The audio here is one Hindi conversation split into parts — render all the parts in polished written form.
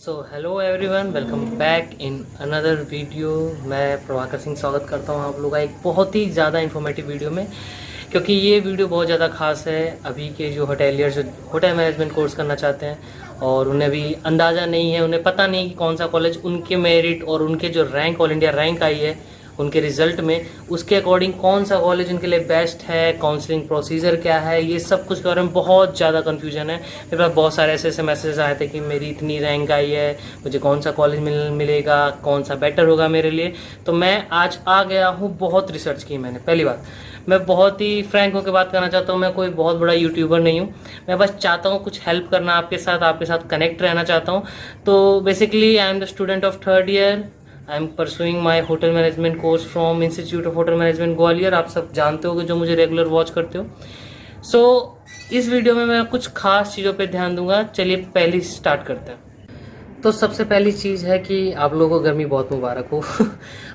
So hello everyone, welcome back in another video. मैं प्रभाकर सिंह स्वागत करता हूँ आप लोगों का एक बहुत ही ज़्यादा इन्फॉर्मेटिव वीडियो में, क्योंकि ये वीडियो बहुत ज़्यादा खास है अभी के जो होटेलियर जो होटल मैनेजमेंट कोर्स करना चाहते हैं और उन्हें भी अंदाज़ा नहीं है, उन्हें पता नहीं कि कौन सा कॉलेज उनके मेरिट और उनके जो रैंक ऑल इंडिया रैंक आई है उनके रिजल्ट में, उसके अकॉर्डिंग कौन सा कॉलेज उनके लिए बेस्ट है, काउंसलिंग प्रोसीजर क्या है, ये सब कुछ के बारे में बहुत ज़्यादा कन्फ्यूजन है। मेरे पास बहुत सारे ऐसे मैसेज आए थे कि मेरी इतनी रैंक आई है, मुझे कौन सा कॉलेज मिलेगा, कौन सा बेटर होगा मेरे लिए। तो मैं आज आ गया हूँ, बहुत रिसर्च की मैंने। पहली बात, मैं बहुत ही फ्रैंक होकर बात करना चाहता हूँ, मैं कोई बहुत बड़ा यूट्यूबर नहीं हूँ, मैं बस चाहता हूँ कुछ हेल्प करना आपके साथ कनेक्ट रहना चाहता हूँ। तो basically I am the student of third year. I am pursuing my hotel management course from institute of hotel management Gwalior. आप सब जानते हो जो मुझे रेगुलर वॉच करते हो। सो इस वीडियो में मैं कुछ खास चीज़ों पे ध्यान दूंगा। चलिए पहली स्टार्ट करते हैं। तो सबसे पहली चीज़ है कि आप लोगों को गर्मी बहुत मुबारक हो।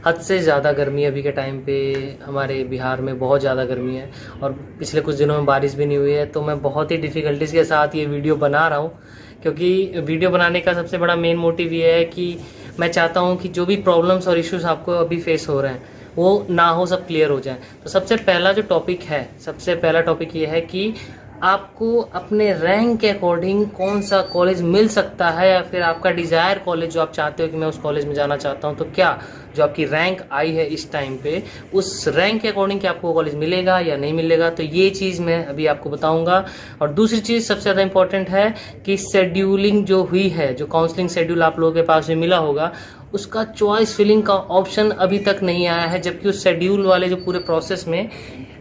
हद से ज़्यादा गर्मी अभी के टाइम पे हमारे बिहार में बहुत ज़्यादा गर्मी है और पिछले कुछ दिनों में बारिश भी नहीं हुई है। तो मैं बहुत ही डिफ़िकल्टीज़ के साथ ये वीडियो बना रहा हूँ, क्योंकि वीडियो बनाने का सबसे बड़ा मेन मोटिव ये है कि मैं चाहता हूँ कि जो भी प्रॉब्लम्स और इश्यूज आपको अभी फेस हो रहे हैं वो ना हो, सब क्लियर हो जाए। तो सबसे पहला टॉपिक ये है कि आपको अपने रैंक के अकॉर्डिंग कौन सा कॉलेज मिल सकता है, या फिर आपका डिज़ायर कॉलेज जो आप चाहते हो कि मैं उस कॉलेज में जाना चाहता हूं, तो क्या जो आपकी रैंक आई है इस टाइम पे उस रैंक के अकॉर्डिंग क्या आपको कॉलेज मिलेगा या नहीं मिलेगा। तो ये चीज़ मैं अभी आपको बताऊंगा। और दूसरी चीज़ सबसे ज़्यादा इंपॉर्टेंट है कि शेड्यूलिंग जो हुई है, जो काउंसलिंग शेड्यूल आप लोगों के पास में मिला होगा, उसका चॉइस फिलिंग का ऑप्शन अभी तक नहीं आया है। जबकि उस शेड्यूल वाले जो पूरे प्रोसेस में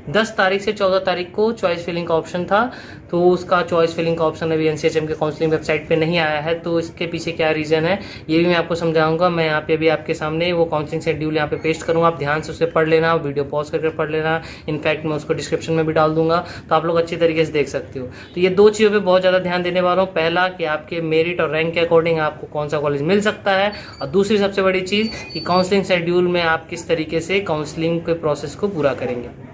10 तारीख से 14 तारीख को चॉइस फिलिंग का ऑप्शन था, तो उसका चॉइस फिलिंग का ऑप्शन अभी एनसीएचएम के काउंसलिंग वेबसाइट पे नहीं आया है। तो इसके पीछे क्या रीज़न है ये भी मैं आपको समझाऊंगा। मैं यहाँ पे अभी आपके सामने वो काउंसलिंग शेड्यूल यहाँ पे पेस्ट करूँगा, आप ध्यान से उसे पढ़ लेना, वीडियो पॉज करके पढ़ लेना। इनफैक्ट मैं उसको डिस्क्रिप्शन में भी डाल दूंगा, तो आप लोग अच्छी तरीके से देख सकते हो। तो ये दो चीज़ों पर बहुत ज़्यादा ध्यान देने वाला हूँ। पहला कि आपके मेरिट और रैंक के अकॉर्डिंग आपको कौन सा कॉलेज मिल सकता है, और दूसरी सबसे बड़ी चीज़ कि काउंसलिंग शेड्यूल में आप किस तरीके से काउंसलिंग के प्रोसेस को पूरा करेंगे।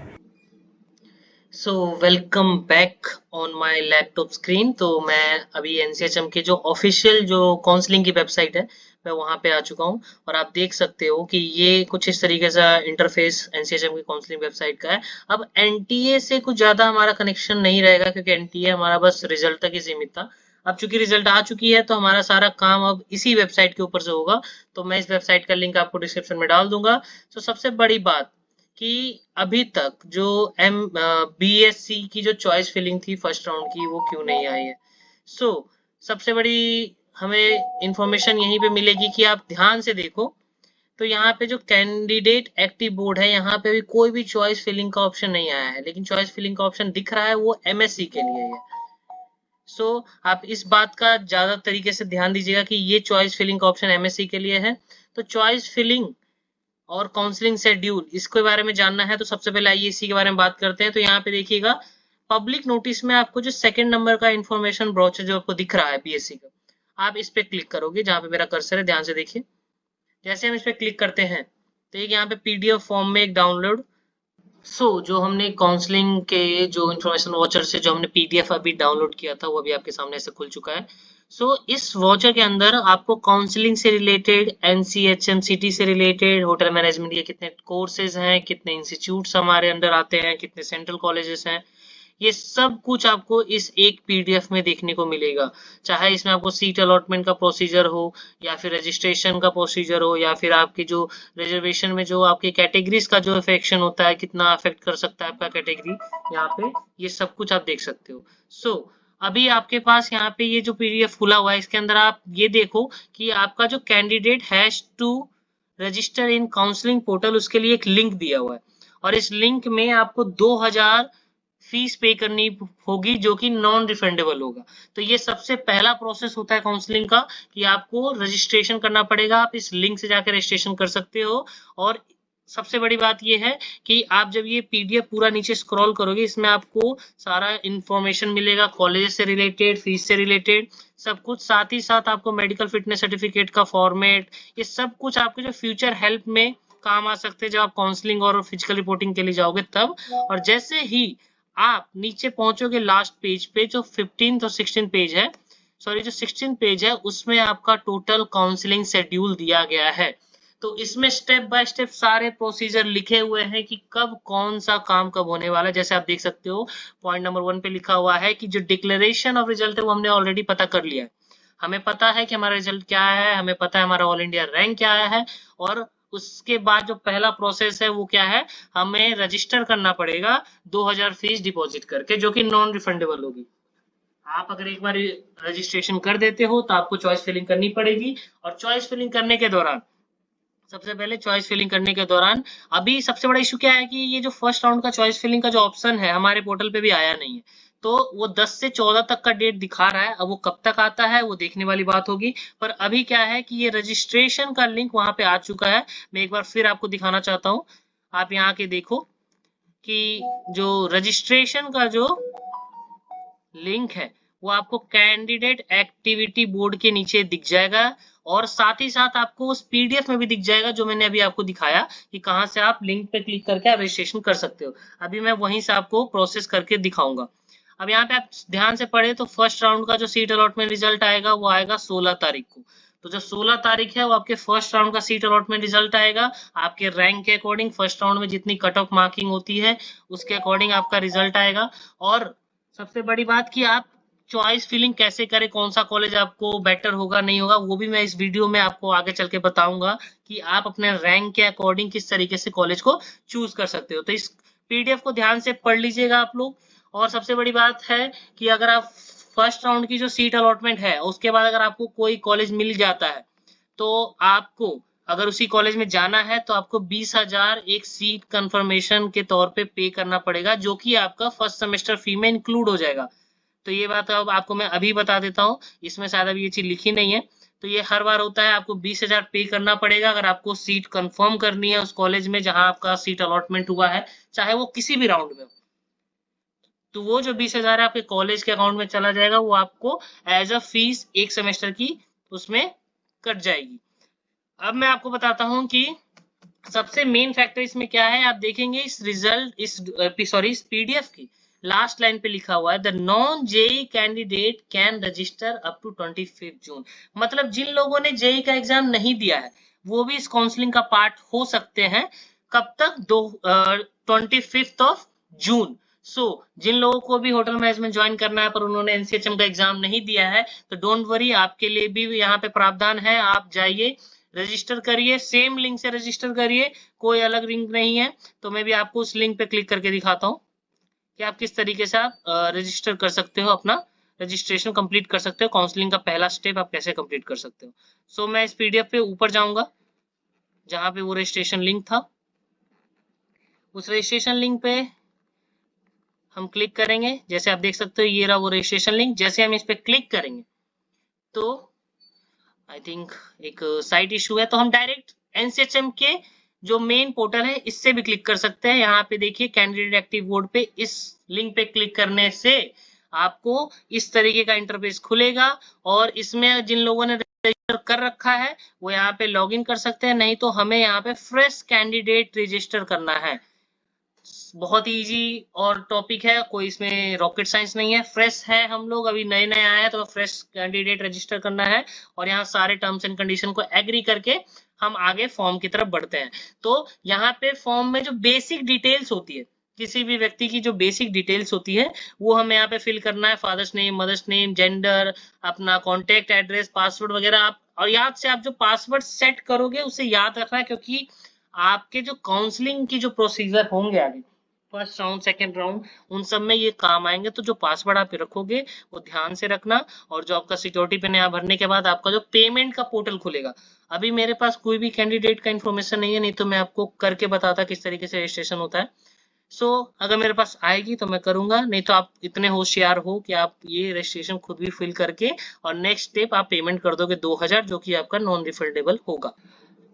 So welcome back on my laptop screen. तो मैं अभी एनसीएचएम के जो ऑफिशियल जो काउंसलिंग की वेबसाइट है मैं वहां पे आ चुका हूं, और आप देख सकते हो कि ये कुछ इस तरीके से इंटरफेस एनसीएचएम की काउंसलिंग वेबसाइट का है। अब एनटीए से कुछ ज्यादा हमारा कनेक्शन नहीं रहेगा, क्योंकि एनटीए हमारा बस रिजल्ट तक ही सीमित था। अब चूंकि रिजल्ट आ चुकी है तो हमारा सारा काम अब इसी वेबसाइट के ऊपर से होगा। तो मैं इस वेबसाइट का लिंक आपको डिस्क्रिप्शन में डाल दूंगा। तो सबसे बड़ी बात कि अभी तक जो बीएससी की जो चॉइस फिलिंग थी फर्स्ट राउंड की, वो क्यों नहीं आई है। सो सबसे बड़ी हमें इंफॉर्मेशन यहीं पे मिलेगी कि आप ध्यान से देखो। तो यहाँ पे जो कैंडिडेट एक्टिव बोर्ड है, यहाँ पे भी कोई भी चॉइस फिलिंग का ऑप्शन नहीं आया है, लेकिन चॉइस फिलिंग का ऑप्शन दिख रहा है, वो एमएससी के लिए है। सो आप इस बात का ज्यादा तरीके से ध्यान दीजिएगा कि ये चॉइस फिलिंग का ऑप्शन एमएससी के लिए है। तो चॉइस फिलिंग और काउंसलिंग शेड्यूल, इसके बारे में जानना है तो सबसे पहले आइए इसी के बारे में बात करते हैं। तो यहाँ पे देखिएगा पब्लिक नोटिस में आपको जो सेकंड नंबर का इंफॉर्मेशन ब्रोचर जो आपको दिख रहा है पीएससी का, आप इस पे क्लिक करोगे, जहां पे मेरा कर्सर है, ध्यान से देखिए। जैसे हम इस पे क्लिक करते हैं तो एक यहाँ पे पीडीएफ फॉर्म में एक डाउनलोड। जो हमने काउंसलिंग के जो इन्फॉर्मेशन वॉचर से जो हमने पीडीएफ अभी डाउनलोड किया था वो अभी आपके सामने से खुल चुका है। इस वॉचर के अंदर आपको काउंसलिंग से रिलेटेड, एनसीएचएमसीटी से रिलेटेड, होटल मैनेजमेंट के कितने कोर्सेज हैं, कितने इंस्टीट्यूट्स हमारे अंडर आते हैं, कितने सेंट्रल कॉलेजेस हैं, ये सब कुछ आपको इस एक पीडीएफ में देखने को मिलेगा। चाहे इसमें आपको सीट अलॉटमेंट का प्रोसीजर हो, या फिर रजिस्ट्रेशन का प्रोसीजर हो, या फिर आपकी जो रिजर्वेशन में जो आपकी कैटेगरीज का जो अफेक्शन होता है, कितना अफेक्ट कर सकता है आपका कैटेगरी, यहाँ पे ये सब कुछ आप देख सकते हो। अभी आपके पास यहाँ पे ये जो पीडीएफ खुला हुआ है, इसके अंदर आप ये देखो कि आपका जो candidate has to register in counselling portal, उसके लिए एक लिंक दिया हुआ है, और इस लिंक में आपको 2000 फीस पे करनी होगी, जो कि नॉन रिफंडेबल होगा। तो ये सबसे पहला प्रोसेस होता है काउंसलिंग का, कि आपको रजिस्ट्रेशन करना पड़ेगा। आप इस लिंक से जाकर रजिस्ट्रेशन कर सकते हो। और सबसे बड़ी बात यह है कि आप जब ये पीडीएफ पूरा नीचे स्क्रॉल करोगे, इसमें आपको सारा इंफॉर्मेशन मिलेगा, कॉलेज से रिलेटेड, फीस से रिलेटेड सब कुछ। साथ ही साथ आपको मेडिकल फिटनेस सर्टिफिकेट का फॉर्मेट, ये सब कुछ आपके जो फ्यूचर हेल्प में काम आ सकते हैं जब आप काउंसलिंग और फिजिकल रिपोर्टिंग के लिए जाओगे तब। और जैसे ही आप नीचे पहुंचोगे लास्ट पेज पे, जो 15th और 16th पेज है, सॉरी जो 16 पेज है उसमें आपका टोटल काउंसलिंग शेड्यूल दिया गया है। तो इसमें स्टेप बाय स्टेप सारे प्रोसीजर लिखे हुए हैं कि कब कौन सा काम कब होने वाला है। जैसे आप देख सकते हो पॉइंट नंबर 1 पे लिखा हुआ है कि जो डिक्लेरेशन ऑफ रिजल्ट है वो हमने ऑलरेडी पता कर लिया है। हमें पता है कि हमारा रिजल्ट क्या है, हमें पता है हमारा ऑल इंडिया रैंक क्या आया है, और उसके बाद जो पहला प्रोसेस है वो क्या है, हमें रजिस्टर करना पड़ेगा 2000 फीस डिपॉजिट करके, जो कि नॉन रिफंडेबल होगी। आप अगर एक बार रजिस्ट्रेशन कर देते हो तो आपको चॉइस फिलिंग करनी पड़ेगी। और चॉइस फिलिंग करने के दौरान, सबसे पहले चॉइस फिलिंग करने के दौरान, अभी सबसे बड़ा इशू क्या है कि ये जो फर्स्ट राउंड का चॉइस फिलिंग का जो ऑप्शन है हमारे पोर्टल पे भी आया नहीं है। तो वो 10 से 14 तक का डेट दिखा रहा है, अब वो कब तक आता है वो देखने वाली बात होगी। पर अभी क्या है कि ये रजिस्ट्रेशन का लिंक वहां पे आ चुका है। मैं एक बार फिर आपको दिखाना चाहता हूँ, आप यहाँ के देखो कि जो रजिस्ट्रेशन का जो लिंक है वो आपको कैंडिडेट एक्टिविटी बोर्ड के नीचे दिख जाएगा, और साथ ही साथ आपको उस पीडीएफ में भी दिख जाएगा जो मैंने अभी आपको दिखाया कि कहां से आप लिंक पे क्लिक करके आप रजिस्ट्रेशन कर सकते हो। अभी मैं वहीं से आपको प्रोसेस करके दिखाऊंगा। अब यहाँ पे आप ध्यान से पढ़े तो फर्स्ट राउंड का जो सीट अलॉटमेंट रिजल्ट आएगा वो आएगा 16 तारीख को। तो जो 16 तारीख है वो आपके फर्स्ट राउंड का सीट अलॉटमेंट रिजल्ट आएगा। आपके रैंक के अकॉर्डिंग फर्स्ट राउंड में जितनी कट ऑफ मार्किंग होती है उसके अकॉर्डिंग आपका रिजल्ट आएगा। और सबसे बड़ी बात कि आप चॉइस फिलिंग कैसे करें, कौन सा कॉलेज आपको बेटर होगा नहीं होगा, वो भी मैं इस वीडियो में आपको आगे चल के बताऊंगा कि आप अपने रैंक के अकॉर्डिंग किस तरीके से कॉलेज को चूज कर सकते हो। तो इस पीडीएफ को ध्यान से पढ़ लीजिएगा आप लोग। और सबसे बड़ी बात है कि अगर आप फर्स्ट राउंड की जो सीट अलॉटमेंट है उसके बाद अगर आपको कोई कॉलेज मिल जाता है तो आपको अगर उसी कॉलेज में जाना है तो आपको 20,000 एक सीट कंफर्मेशन के तौर पे करना पड़ेगा, जो कि आपका फर्स्ट सेमेस्टर फी में इंक्लूड हो जाएगा। तो ये बात अब आपको मैं अभी बता देता हूँ, इसमें शायद अभी ये चीज लिखी नहीं है। तो ये हर बार होता है, आपको 20,000 पे करना पड़ेगा अगर आपको सीट कंफर्म करनी है उस कॉलेज में जहां आपका सीट अलॉटमेंट हुआ है, चाहे वो किसी भी राउंड में हो। तो वो जो 20,000 है आपके कॉलेज के अकाउंट में चला जाएगा, वो आपको एज अ फीस एक सेमेस्टर की उसमें कट जाएगी। अब मैं आपको बताता हूँ कि सबसे मेन फैक्टर इसमें क्या है। आप देखेंगे इस रिजल्ट इस पीडीएफ की लास्ट लाइन पे लिखा हुआ है the non JEE candidate can register up to 25 June. मतलब जिन लोगों ने जेई का एग्जाम नहीं दिया है वो भी इस काउंसलिंग का पार्ट हो सकते हैं। कब तक? 25 जून। जिन लोगों को भी होटल मैनेजमेंट ज्वाइन करना है पर उन्होंने एनसीएचएम का एग्जाम नहीं दिया है तो डोंट वरी, आपके लिए भी यहाँ पे प्रावधान है। आप जाइए, रजिस्टर करिए, सेम लिंक से रजिस्टर करिए, कोई अलग लिंक नहीं है। तो मैं भी आपको उस लिंक पे क्लिक करके दिखाता हूँ कि आप किस तरीके से आप रजिस्टर कर सकते हो, अपना रजिस्ट्रेशन कंप्लीट कर सकते हो, काउंसलिंग का पहला स्टेप आप कैसे कंप्लीट कर सकते हो। मैं इस पीडीएफ पे ऊपर जाऊंगा जहां पे वो रजिस्ट्रेशन लिंक था, उस रजिस्ट्रेशन लिंक पे हम क्लिक करेंगे। जैसे आप देख सकते हो ये रहा वो रजिस्ट्रेशन लिंक। जैसे हम इस पे क्लिक करेंगे तो आई थिंक एक साइट इशू है, तो हम डायरेक्ट एनसीएचएम के जो मेन पोर्टल है इससे भी क्लिक कर सकते हैं। यहाँ पे देखिए कैंडिडेट एक्टिव बोर्ड पे इस लिंक पे क्लिक करने से आपको इस तरीके का इंटरफेस खुलेगा, और इसमें जिन लोगों ने रजिस्टर कर रखा है वो यहाँ पे लॉगिन कर सकते हैं, नहीं तो हमें यहाँ पे फ्रेश कैंडिडेट रजिस्टर करना है। बहुत इजी और टॉपिक है, कोई इसमें रॉकेट साइंस नहीं है। फ्रेश है, हम लोग अभी नए नए आए हैं तो फ्रेश कैंडिडेट रजिस्टर करना है, और यहाँ सारे टर्म्स एंड कंडीशन को एग्री करके हम आगे फॉर्म की तरफ बढ़ते हैं। तो यहाँ पे फॉर्म में जो बेसिक डिटेल्स होती है, किसी भी व्यक्ति की जो बेसिक डिटेल्स होती है वो हमें यहाँ पे फिल करना है। Father's name, mother's name, gender, अपना कॉन्टेक्ट एड्रेस, पासवर्ड वगैरह। आप और याद से आप जो पासवर्ड सेट करोगे उसे याद रखना है, क्योंकि आपके जो काउंसलिंग की जो प्रोसीजर होंगे आगे फर्स्ट राउंड सेकंड राउंड उन सब में ये काम आएंगे। तो जो पासवर्ड आप रखोगे वो ध्यान से रखना। और जो आपका सिक्योरिटी पिन यहाँ भरने के बाद आपका जो पेमेंट का पोर्टल खुलेगा, अभी मेरे पास कोई भी कैंडिडेट का इन्फॉर्मेशन नहीं है, नहीं तो मैं आपको करके बताता किस तरीके से रजिस्ट्रेशन होता है। अगर मेरे पास आएगी तो मैं करूंगा, नहीं तो आप इतने होशियार हो कि आप ये रजिस्ट्रेशन खुद भी फिल करके और नेक्स्ट स्टेप आप पेमेंट कर दोगे 2000, जो कि आपका नॉन रिफंडेबल होगा।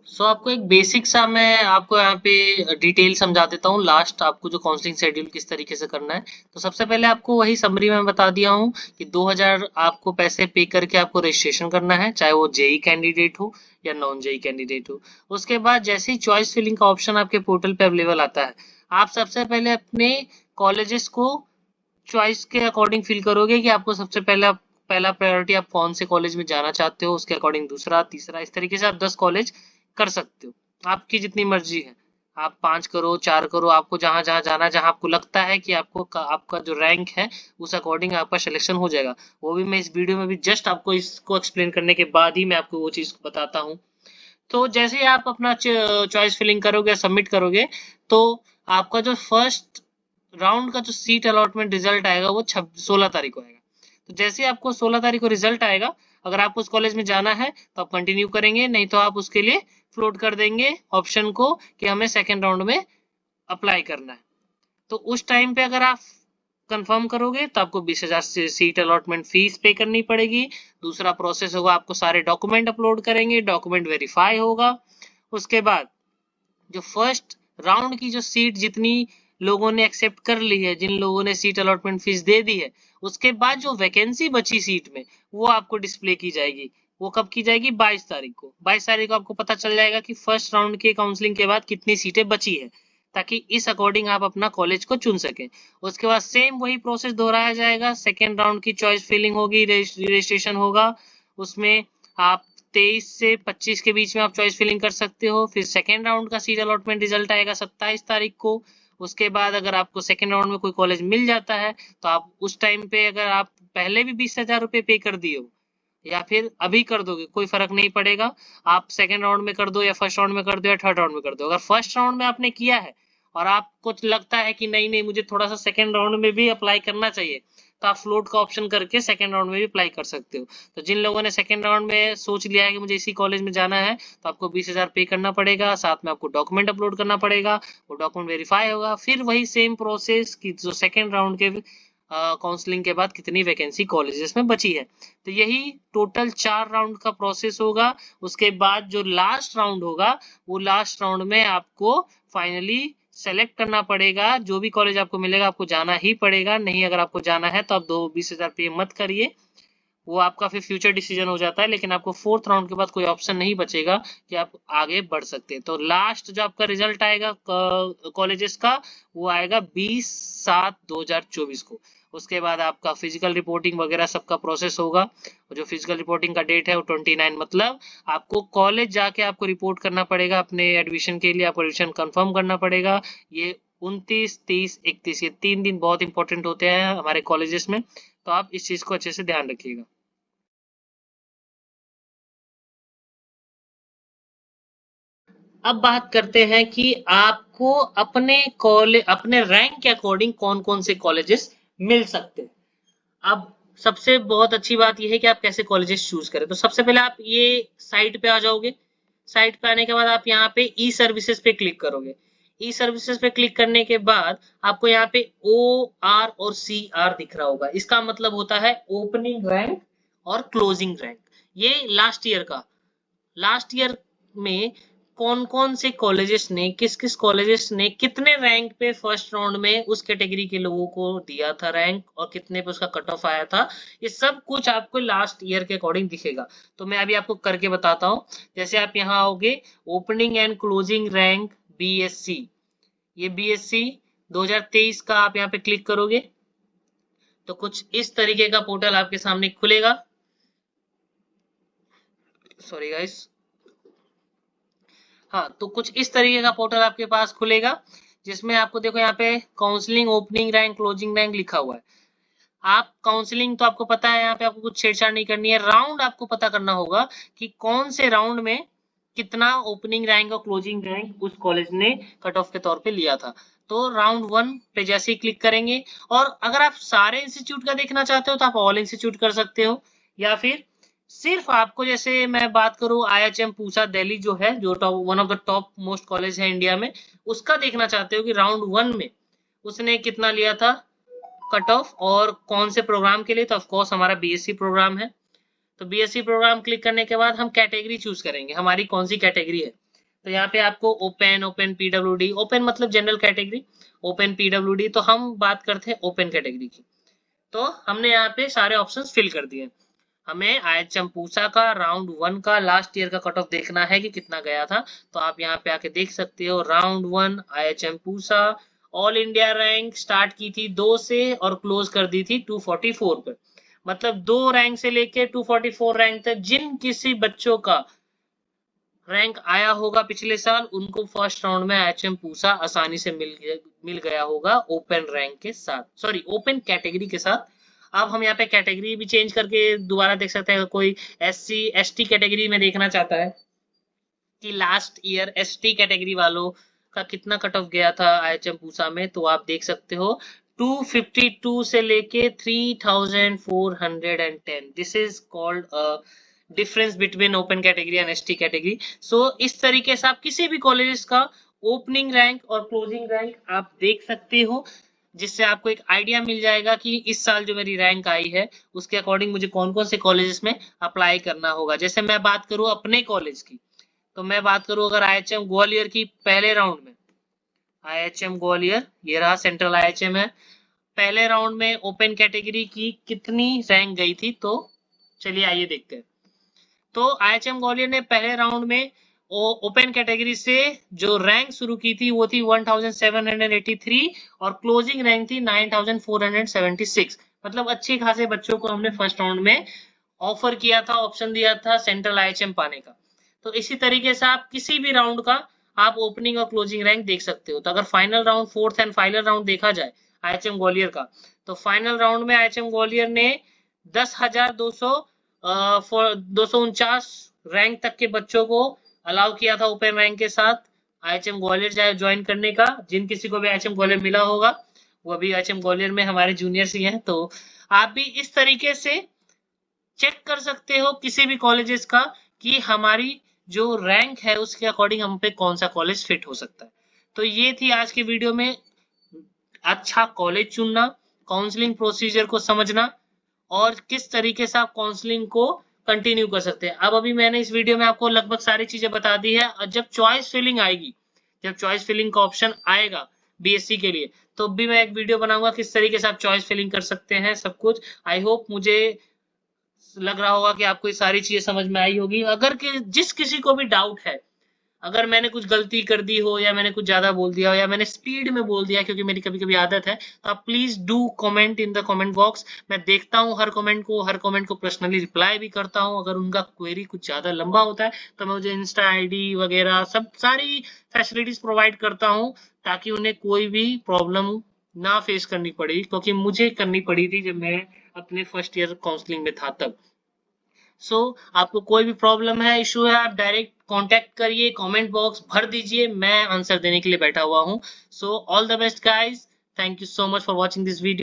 आपको एक बेसिक सा मैं आपको यहाँ पे डिटेल समझा देता हूँ। लास्ट आपको जो काउंसलिंग शेड्यूल किस तरीके से करना है, तो सबसे पहले आपको वही समरी में बता दिया हूँ कि 2000 आपको पैसे पे करके आपको रजिस्ट्रेशन करना है, चाहे वो जेई कैंडिडेट हो या नॉन जेई कैंडिडेट हो। उसके बाद जैसे ही चॉइस फिलिंग का ऑप्शन आपके पोर्टल पे अवेलेबल आता है, आप सबसे पहले अपने कॉलेजेस को चॉइस के अकॉर्डिंग फिल करोगे कि आपको सबसे पहले पहला प्रायोरिटी आप कौन से कॉलेज में जाना चाहते हो, उसके अकॉर्डिंग दूसरा, तीसरा, इस तरीके से आप 10 कॉलेज कर सकते हो। आपकी जितनी मर्जी है, आप 5 करो, 4 करो, आपको जहां जहां जाना है, जहां आपको लगता है कि आपका जो रैंक है उस अकॉर्डिंग आपका सिलेक्शन हो जाएगा। वो भी मैं इस वीडियो में भी जस्ट आपको इसको एक्सप्लेन करने के बाद ही मैं आपको वो चीज बताता हूँ। तो जैसे ही आप अपना चॉइस फिलिंग करोगे, सबमिट करोगे, तो आपका जो फर्स्ट राउंड का जो सीट अलॉटमेंट रिजल्ट आएगा वो 16 तारीख को आएगा। तो जैसे आपको 16 तारीख को रिजल्ट आएगा, अगर आपको उस कॉलेज में जाना है तो आप कंटिन्यू करेंगे, नहीं तो आप उसके लिए फ्लोट कर देंगे ऑप्शन को कि हमें सेकेंड राउंड में अप्लाई करना है। तो उस टाइम पे अगर आप कंफर्म करोगे तो आपको 20,000 सीट अलॉटमेंट फीस पे करनी पड़ेगी। दूसरा प्रोसेस होगा, आपको सारे डॉक्यूमेंट अपलोड करेंगे, डॉक्यूमेंट वेरीफाई होगा। उसके बाद जो फर्स्ट राउंड की जो सीट जितनी लोगों ने एक्सेप्ट कर ली है, जिन लोगों ने सीट अलॉटमेंट फीस दे दी है, उसके बाद जो वैकेंसी बची सीट में वो आपको डिस्प्ले की जाएगी। वो कब की जाएगी? 22 तारीख को। 22 तारीख को आपको पता चल जाएगा कि फर्स्ट राउंड के काउंसलिंग के बाद कितनी सीटें बची है, ताकि इस अकॉर्डिंग आप अपना कॉलेज को चुन सकें। उसके बाद सेम वही प्रोसेस दोहराया जाएगा। सेकेंड राउंड की चॉइस फिलिंग होगी, रजिस्ट्रेशन होगा, उसमें आप 23 से 25 के बीच में आप चॉइस फिलिंग कर सकते हो। फिर सेकेंड राउंड का सीट अलॉटमेंट रिजल्ट आएगा 27 तारीख को। उसके बाद अगर आपको सेकेंड राउंड में कोई कॉलेज मिल जाता है तो आप उस टाइम पे, अगर आप पहले भी 20,000 रुपए पे कर दिए हो या फिर अभी कर दोगे, कोई फर्क नहीं पड़ेगा। आप सेकेंड राउंड में कर दो या फर्स्ट राउंड में कर दो या थर्ड राउंड में कर दो। अगर फर्स्ट राउंड में आपने किया है और आपको लगता है कि नहीं नहीं मुझे थोड़ा सा सेकेंड राउंड में भी अप्लाई करना चाहिए, तो आप फ्लोट का ऑप्शन करके सेकेंड राउंड में भी अप्लाई कर सकते हो। तो जिन लोगों ने सेकेंड राउंड में सोच लिया है कि मुझे इसी कॉलेज में जाना है, तो आपको 20,000 पे करना पड़ेगा, साथ में आपको डॉक्यूमेंट अपलोड करना पड़ेगा, वो डॉक्यूमेंट वेरीफाई होगा। फिर वही सेम प्रोसेस की जो सेकेंड राउंड के काउंसलिंग के बाद कितनी वैकेंसी कॉलेजेस में बची है। तो यही टोटल 4 राउंड का प्रोसेस होगा। उसके बाद जो लास्ट राउंड होगा, वो लास्ट राउंड में आपको फाइनली सेलेक्ट करना पड़ेगा। जो भी कॉलेज आपको मिलेगा आपको जाना ही पड़ेगा। नहीं अगर आपको जाना है तो आप 20,000 पे मत करिए, वो आपका फिर फ्यूचर डिसीजन हो जाता है। लेकिन आपको फोर्थ राउंड के बाद कोई ऑप्शन नहीं बचेगा कि आप आगे बढ़ सकते हैं। तो लास्ट जो आपका रिजल्ट आएगा कॉलेजेस का, वो आएगा 20/7/2024 को। उसके बाद आपका फिजिकल रिपोर्टिंग वगैरह सबका प्रोसेस होगा। जो फिजिकल रिपोर्टिंग का डेट है वो 29, मतलब आपको कॉलेज जाके आपको रिपोर्ट करना पड़ेगा अपने एडमिशन के लिए, आपको एडमिशन कंफर्म करना पड़ेगा। ये 29, 30, 31 ये 3 दिन बहुत इंपॉर्टेंट होते हैं हमारे कॉलेजेस में, तो आप इस चीज को अच्छे से ध्यान रखिएगा। अब बात करते हैं कि आपको अपने रैंक के अकॉर्डिंग कौन कौन से कॉलेजेस मिल सकते हैं। अब सबसे बहुत अच्छी बात यह है कि आप कैसे कॉलेजेस चूज करें। तो सबसे पहले आप ये साइट पे आ जाओगे। साइट पे आने के बाद आप यहाँ पे ई सर्विसेज पे क्लिक करोगे। ई सर्विसेज पे क्लिक करने के बाद आपको यहाँ पे OR और CR दिख रहा होगा। इसका मतलब होता है ओपनिंग रैंक और क्लोजिंग रैंक। ये लास्ट ईयर में कौन कौन से कॉलेजेस ने, किस किस कॉलेजेस ने कितने रैंक पे फर्स्ट राउंड में उस कैटेगरी के लोगों को दिया था रैंक, और कितने पे उसका कट ऑफ आया था, ये सब कुछ आपको लास्ट ईयर के अकॉर्डिंग दिखेगा। तो मैं अभी आपको करके बताता हूँ। जैसे आप यहाँ आओगे, opening and closing rank BSc, ये BSc 2023 का आप यहाँ पे क्लिक करोगे तो कुछ इस तरीके का पोर्टल आपके सामने खुलेगा। सॉरी गाइस, हाँ, तो कुछ इस तरीके का पोर्टल आपके पास खुलेगा, जिसमें आपको देखो यहाँ पे counselling, opening rank, closing rank लिखा हुआ है। आप काउंसलिंग तो आपको पता है, यहाँ पे आपको कुछ छेड़छाड़ नहीं करनी है। राउंड आपको पता करना होगा कि कौन से राउंड में कितना ओपनिंग रैंक और क्लोजिंग रैंक उस कॉलेज ने कट ऑफ के तौर पे लिया था। तो राउंड 1 पे जैसे ही क्लिक करेंगे, और अगर आप सारे इंस्टीट्यूट का देखना चाहते हो तो आप ऑल इंस्टीट्यूट कर सकते हो, या फिर सिर्फ आपको, जैसे मैं बात करूं IHM पूसा दिल्ली जो है, जो one of the top most college है इंडिया में, उसका देखना चाहते हो कि राउंड 1 में उसने कितना लिया था कट ऑफ और कौन से प्रोग्राम के लिए, तो ऑफकोर्स हमारा BSc प्रोग्राम है। तो BSc प्रोग्राम क्लिक करने के बाद हम कैटेगरी चूज करेंगे, हमारी कौन सी कैटेगरी है। तो यहाँ पे आपको ओपन PWD, ओपन मतलब जनरल कैटेगरी, ओपन PWD, तो हम बात करते हैं ओपन कैटेगरी की। तो हमने यहाँ पे सारे ऑप्शंस फिल कर दिए। हमें IHM पूसा का राउंड 1 का लास्ट ईयर का कट ऑफ देखना है कि कितना गया था। तो आप यहाँ पे आके देख सकते हो, round 1 IHM Pusa all India rank start की थी 2 से और क्लोज कर दी थी 244 पर। मतलब 2 रैंक से लेके 244 रैंक तक जिन किसी बच्चों का रैंक आया होगा पिछले साल, उनको फर्स्ट राउंड में IHM पूसा आसानी से मिल गया होगा ओपन रैंक के साथ, सॉरी ओपन कैटेगरी के साथ। अब हम यहाँ पे कैटेगरी भी चेंज करके दोबारा देख सकते हैं। कोई SC ST कैटेगरी में देखना चाहता है कि लास्ट ईयर ST कैटेगरी वालों का कितना कट ऑफ गया था IHM पूसा में, तो आप देख सकते हो 252 से लेके 3410। This is called difference between open category and ST category. सो इस तरीके से आप किसी भी कॉलेजेस का ओपनिंग रैंक और क्लोजिंग रैंक आप देख सकते हो, जिससे आपको एक आइडिया मिल जाएगा कि इस साल जो मेरी रैंक आई है उसके अकॉर्डिंग मुझे कौन कौन से कॉलेजेस में अप्लाई करना होगा। जैसे मैं बात करूं अपने कॉलेज की, तो मैं बात करूं अगर IHM ग्वालियर की, पहले राउंड में IHM ग्वालियर, ये रहा सेंट्रल IHM है, पहले राउंड में ओपन कैटेगरी की कितनी रैंक गई थी, तो चलिए आइए देखते हैं। तो IHM ग्वालियर ने पहले राउंड में ओपन कैटेगरी से जो रैंक शुरू की थी वो थी 1783 और क्लोजिंग रैंक थी 9476। मतलब अच्छे खासे बच्चों को हमने फर्स्ट राउंड में ऑफर किया था, ऑप्शन दिया था सेंट्रल IHM पाने का। तो इसी तरीके से आप किसी भी राउंड का आप ओपनिंग और क्लोजिंग रैंक देख सकते हो। तो अगर final round, fourth and final round देखा जाए IHM ग्वालियर का, तो फाइनल राउंड में IHM ग्वालियर ने 10,249 रैंक तक के बच्चों को अलाउ किया था ओपन रैंक के साथ IHM ग्वालियर ज्वाइन करने का। जिन किसी को भी IHM ग्वालियर मिला होगा वो अभी IHM ग्वालियर में हमारे जूनियर्स ही हैं। तो आप भी इस तरीके से चेक कर सकते हो किसी भी कॉलेजेस का कि हमारी जो रैंक है उसके अकॉर्डिंग हम पे कौन सा कॉलेज फिट हो सकता है। तो ये थी आज की वीडियो में अच्छा कॉलेज चुनना, काउंसलिंग प्रोसीजर को समझना और किस तरीके से आप काउंसलिंग को कंटिन्यू कर सकते हैं। अब अभी मैंने इस वीडियो में आपको लगभग सारी चीजें बता दी है, और जब चॉइस फिलिंग आएगी, जब चॉइस फिलिंग का ऑप्शन आएगा BSc के लिए, तो भी मैं एक वीडियो बनाऊंगा किस तरीके से आप चॉइस फिलिंग कर सकते हैं सब कुछ। आई होप मुझे लग रहा होगा कि आपको ये सारी चीजें समझ में आई होगी। अगर जिस किसी को भी डाउट है, अगर मैंने कुछ गलती कर दी हो या मैंने कुछ ज्यादा बोल दिया हो या मैंने स्पीड में बोल दिया, क्योंकि मेरी कभी कभी आदत है, तो आप please do comment in the comment box. मैं देखता हूँ हर कमेंट को पर्सनली रिप्लाई भी करता हूँ। अगर उनका क्वेरी कुछ ज्यादा लंबा होता है तो मैं मुझे इंस्टा ID वगैरह सब सारी फैसिलिटीज प्रोवाइड करता हूँ, ताकि उन्हें कोई भी प्रॉब्लम ना फेस करनी पड़ी, क्योंकि मुझे करनी पड़ी थी जब मैं अपने फर्स्ट ईयर काउंसलिंग में था तब। आपको कोई भी प्रॉब्लम है, इशू है, आप डायरेक्ट कांटेक्ट करिए, कमेंट बॉक्स भर दीजिए, मैं आंसर देने के लिए बैठा हुआ हूँ। All the best guys, thank you so much for watching this video.